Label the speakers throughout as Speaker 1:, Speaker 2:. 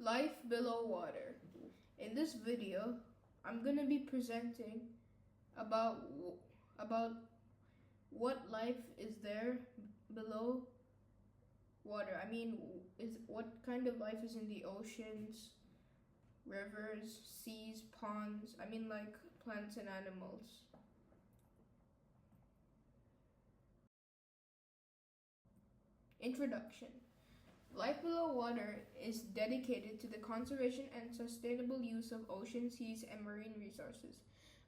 Speaker 1: Life below water. In this video, I'm going to be presenting about what life is there below water. What kind of life is in the oceans, rivers, seas, ponds. Like plants and animals. Introduction. Life below water is dedicated to the conservation and sustainable use of ocean, seas, and marine resources.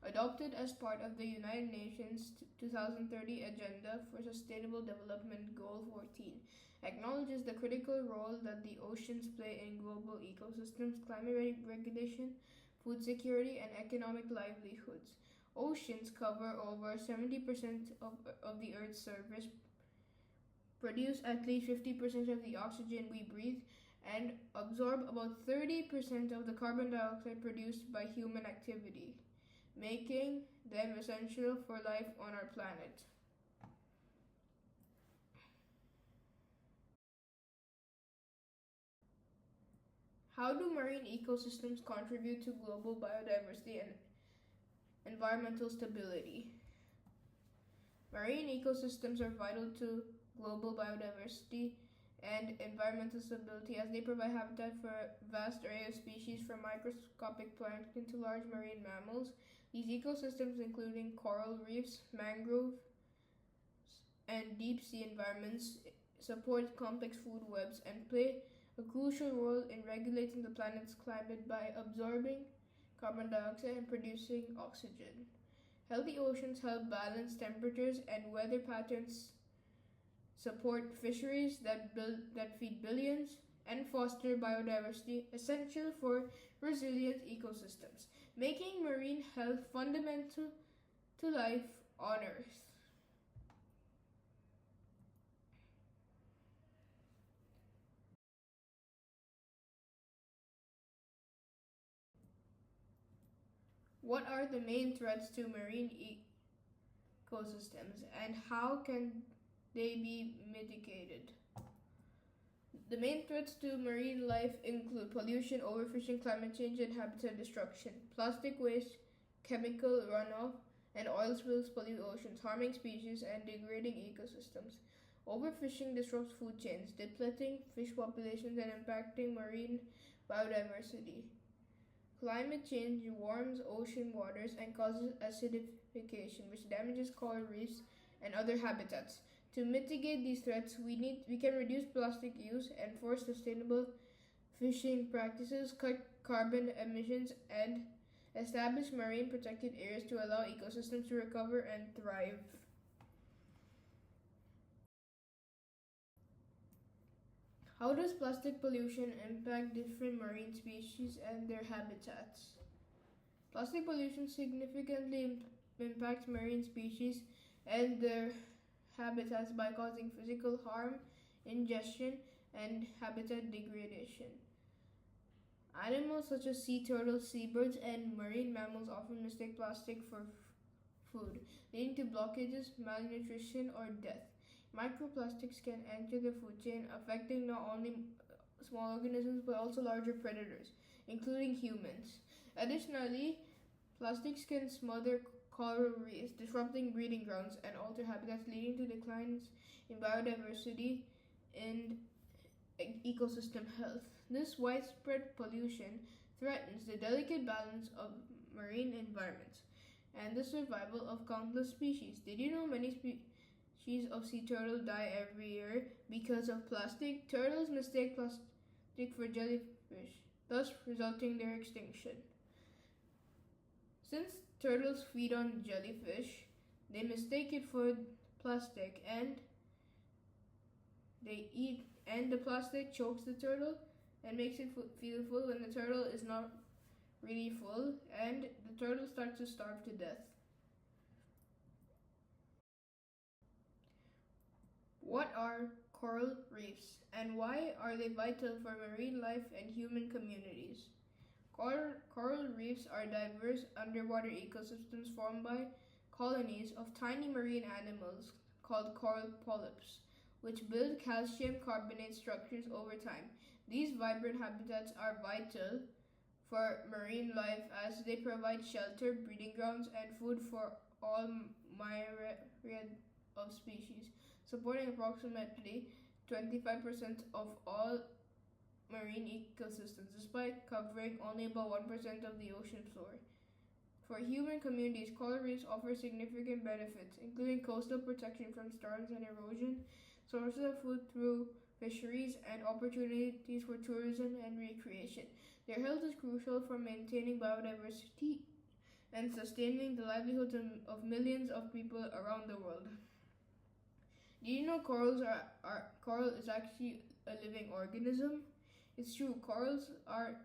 Speaker 1: Adopted as part of the United Nations 2030 Agenda for Sustainable Development Goal 14, acknowledges the critical role that the oceans play in global ecosystems, climate regulation, food security, and economic livelihoods. Oceans cover over 70% of the Earth's surface, produce at least 50% of the oxygen we breathe, and absorb about 30% of the carbon dioxide produced by human activity, making them essential for life on our planet. How do marine ecosystems contribute to global biodiversity and environmental stability? Marine ecosystems are vital to global biodiversity and environmental stability as they provide habitat for a vast array of species from microscopic plankton to large marine mammals. These ecosystems, including coral reefs, mangroves, and deep sea environments, support complex food webs and play a crucial role in regulating the planet's climate by absorbing carbon dioxide and producing oxygen. Healthy oceans help balance temperatures and weather patterns, support fisheries that feed billions, and foster biodiversity essential for resilient ecosystems, making marine health fundamental to life on Earth. What are the main threats to marine ecosystems and how can they be mitigated? The main threats to marine life include pollution, overfishing, climate change, and habitat destruction. Plastic waste, chemical runoff, and oil spills pollute oceans, harming species and degrading ecosystems. Overfishing disrupts food chains, depleting fish populations and impacting marine biodiversity. Climate change warms ocean waters and causes acidification, which damages coral reefs and other habitats. To mitigate these threats, we can reduce plastic use, enforce sustainable fishing practices, cut carbon emissions, and establish marine protected areas to allow ecosystems to recover and thrive. How does plastic pollution impact different marine species and their habitats? Plastic pollution significantly impacts marine species and their habitats by causing physical harm, ingestion, and habitat degradation. Animals such as sea turtles, seabirds, and marine mammals often mistake plastic for food, leading to blockages, malnutrition, or death. Microplastics can enter the food chain, affecting not only small organisms but also larger predators, including humans. Additionally, plastics can smother coral reefs, disrupting breeding grounds and alter habitats, leading to declines in biodiversity and ecosystem health. This widespread pollution threatens the delicate balance of marine environments and the survival of countless species. Did you know many species of sea turtle die every year because of plastic? Turtles mistake plastic for jellyfish, thus resulting in their extinction. Since turtles feed on jellyfish, they mistake it for plastic and they eat, and the plastic chokes the turtle and makes it feel full when the turtle is not really full, and the turtle starts to starve to death. What are coral reefs and why are they vital for marine life and human communities? Coral reefs are diverse underwater ecosystems formed by colonies of tiny marine animals called coral polyps, which build calcium carbonate structures over time. These vibrant habitats are vital for marine life as they provide shelter, breeding grounds, and food for all myriad of species, supporting approximately 25% of all marine ecosystems, despite covering only about 1% of the ocean floor. For human communities, coral reefs offer significant benefits, including coastal protection from storms and erosion, sources of food through fisheries, and opportunities for tourism and recreation. Their health is crucial for maintaining biodiversity and sustaining the livelihoods of millions of people around the world. Do you know coral is actually a living organism? It's true, corals are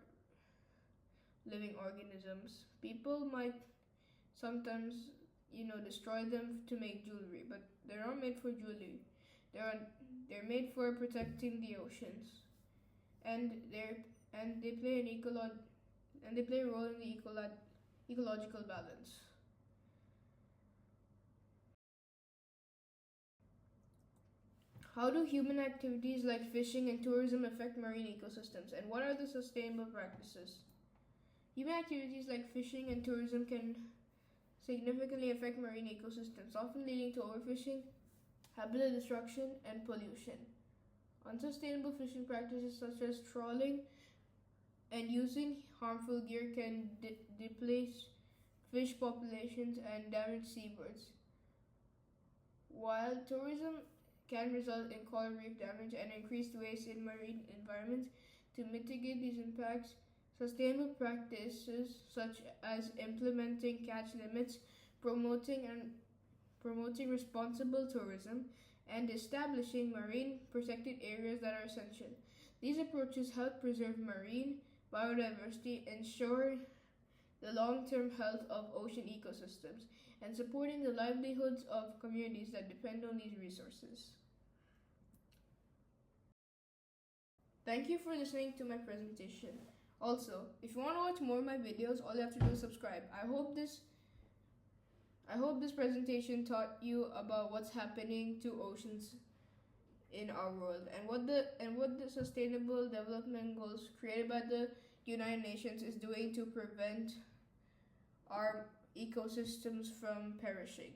Speaker 1: living organisms. People might sometimes, destroy them to make jewelry, but they're not made for jewelry. They're made for protecting the oceans, and they play a role in the ecological balance. How do human activities like fishing and tourism affect marine ecosystems, and what are the sustainable practices? Human activities like fishing and tourism can significantly affect marine ecosystems, often leading to overfishing, habitat destruction, and pollution. Unsustainable fishing practices such as trawling and using harmful gear can displace fish populations and damage seabirds, while tourism can result in coral reef damage and increased waste in marine environments. To mitigate these impacts, sustainable practices such as implementing catch limits, promoting responsible tourism, and establishing marine protected areas that are essential. These approaches help preserve marine biodiversity, ensure the long-term health of ocean ecosystems, and supporting the livelihoods of communities that depend on these resources. Thank you for listening to my presentation. Also, if you want to watch more of my videos, all you have to do is subscribe. I hope this presentation taught you about what's happening to oceans in our world and what the sustainable development goals created by the United Nations is doing to prevent our ecosystems from perishing.